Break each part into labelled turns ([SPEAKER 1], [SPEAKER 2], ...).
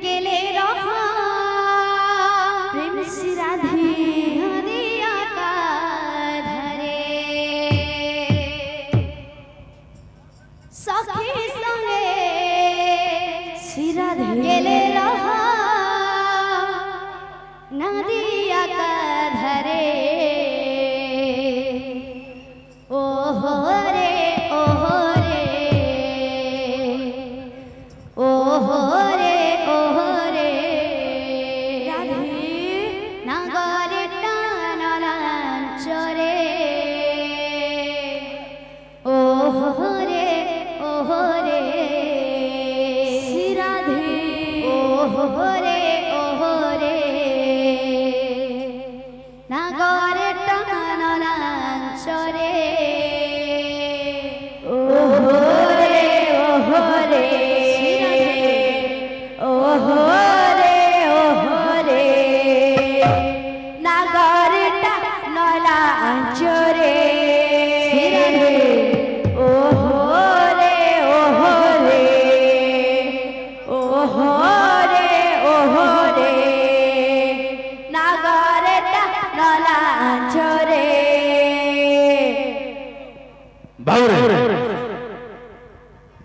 [SPEAKER 1] गेले रहा प्रेम से राधे नदिया का धरे सखी संगे सिराधे गेले रहा नदिया का धरे ओहो रे ओहो रे ओहो रे ओहो रे राधे नागरे टानलांचरे ओहो रे सिराधे ओहो रे नागरे टानलांचरे ओहो रे नागरे टानलांचरे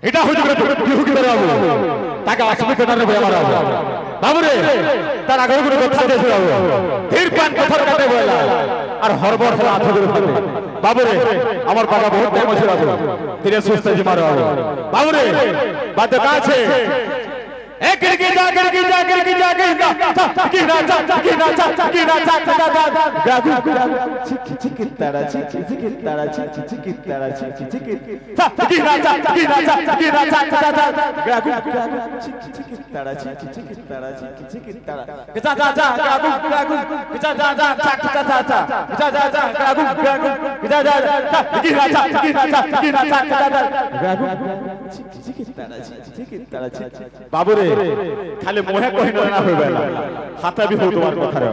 [SPEAKER 2] এটা হইতে পারে বিহু কি করে বাবু তাকে অসুবিধা না রে আমার বাবু রে তার আগে করে কথা দিয়েছে বাবু ধীর পান কথা কাটে বলা আর হরবর হলা আঠো করে ফেলে বাবু রে আমার বাবা বহুত টাইম আছে বাবু তিরে সুস্থ জি মারো বাবু রে বাদ আছে एक गिरगी जा गिरगी जा गिरगी जा गिरगा गिरना जा गिरना जा गिरना जा गागु चिक चिक तारा चिक चिक तारा चिक चिक तारा चिक चिक गिरना जा गिरना जा गिरना जा गागु चिक चिक तारा चिक चिक तारा चिक चिक तारा जा जा जा गागु गागु जा जा जा चक जा जा जा जा जा जा गागु गागु जा जा जा गिरना जा गागु चिक चिक तारा चिक तारा चिक बाबू रे खाली मोहे कहिनो ना होइबेला हाथा भी हो तुम्हार कथा रे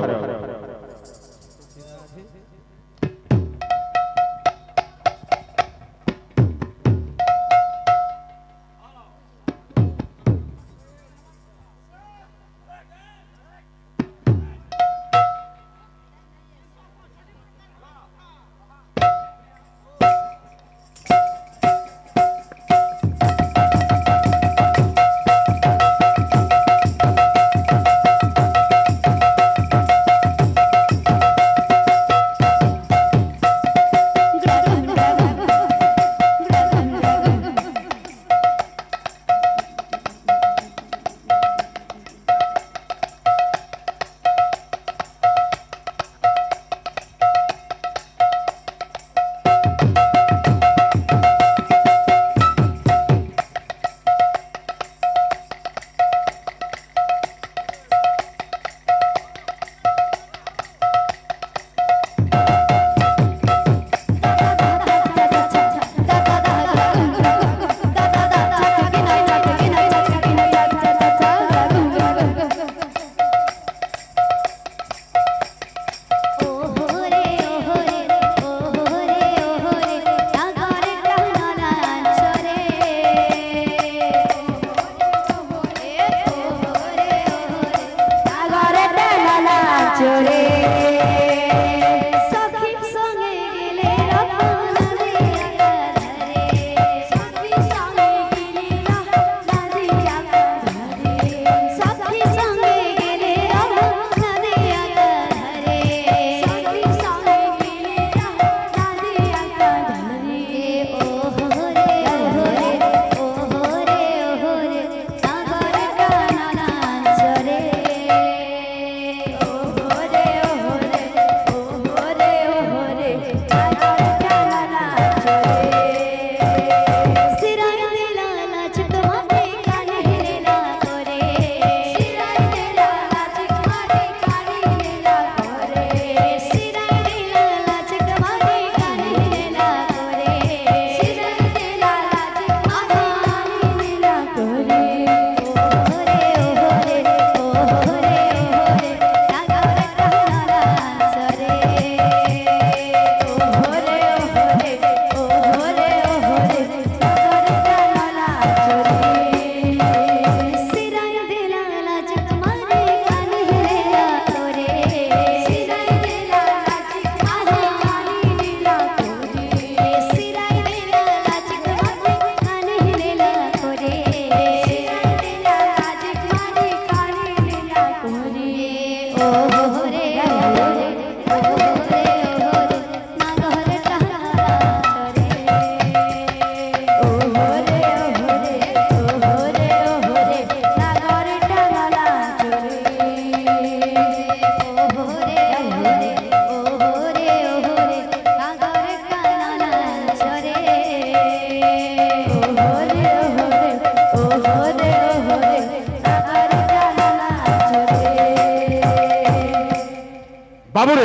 [SPEAKER 2] बाबू रे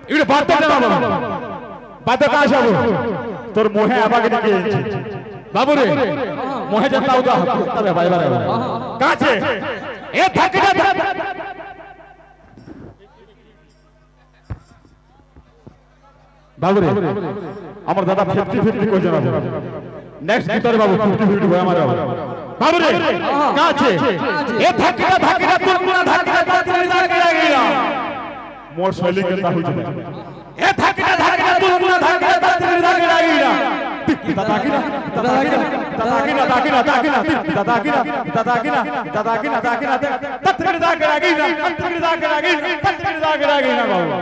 [SPEAKER 2] इकडे बात ना बाबा बात का शाबू तोर मोहे आबागे निके बाबू रे मोहे जनता होता तबे भाई बारे का छे ए थकड़ा बाबू रे আমার দাদা 50-50 কই জানাবো নেক্সট গীতরে বাবু 50-50 হয় আমার बाबू रे का छे ए धकड़ा तुरमुना धकड़ा तुरमुना गिरा मोर शैली केता होई जाबे ए धकड़ा तुरमुना धकड़ा तुरमुना गिरा ताताकिना बाबू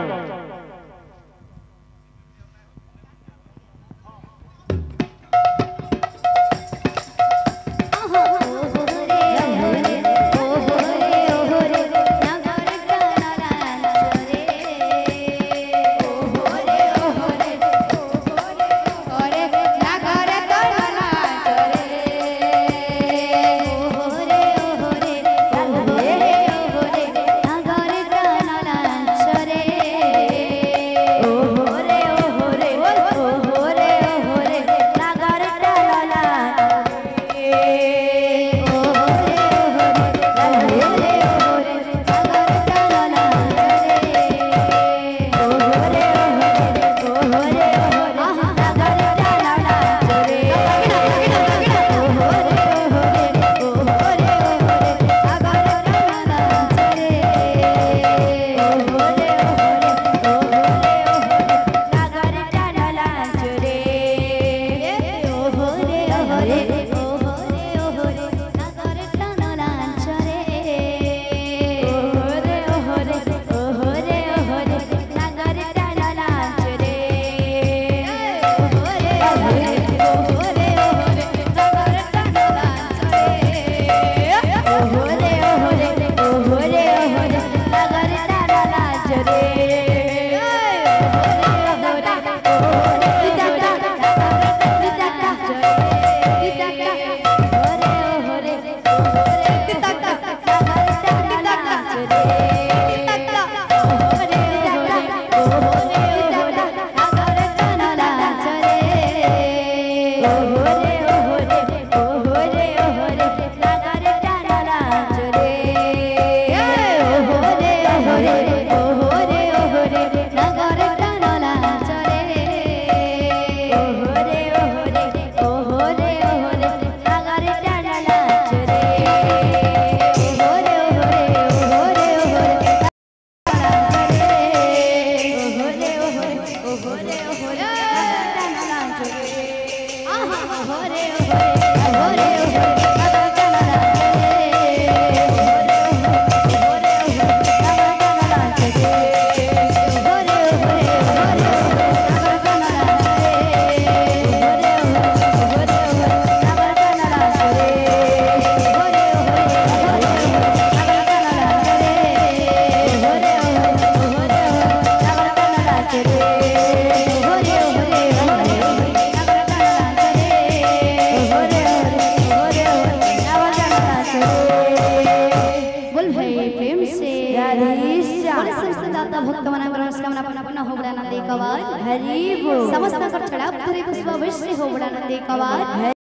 [SPEAKER 1] समस्त कर छड़ा पुत्री पुष्प अवश्य हो बड़ा नंदी कवार।